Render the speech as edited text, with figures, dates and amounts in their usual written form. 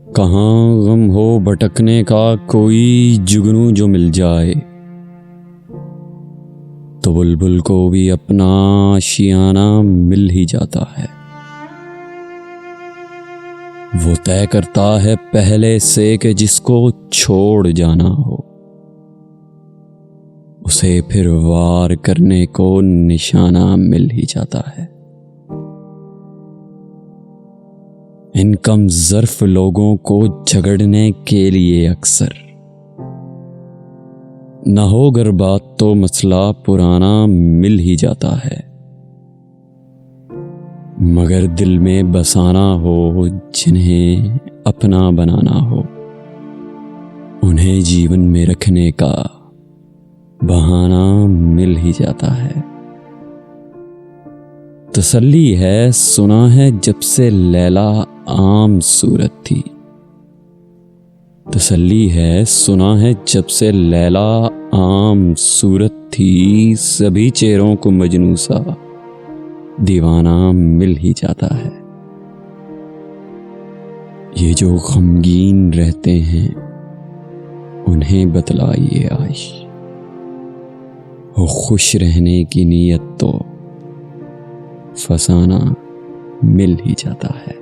कहाँ गम हो भटकने का कोई जुगनू जो मिल जाए, तो बुलबुल को भी अपना आशियाना मिल ही जाता है। वो तय करता है पहले से कि जिसको छोड़ जाना हो, उसे फिर वार करने को निशाना मिल ही जाता है। इन कम ज़र्फ लोगों को झगड़ने के लिए अक्सर न हो गर बात तो मसला पुराना मिल ही जाता है। मगर दिल में बसाना हो जिन्हें अपना बनाना हो, उन्हें जीवन में रखने का बहाना मिल ही जाता है। तसल्ली है सुना है जब से लैला आम सूरत थी, तसल्ली है सुना है जब से लैला आम सूरत थी, सभी चेहरों को मजनू सा दीवाना मिल ही जाता है। ये जो गमगीन रहते हैं उन्हें बतलाइए आश, वो खुश रहने की नीयत तो फसाना मिल ही जाता है।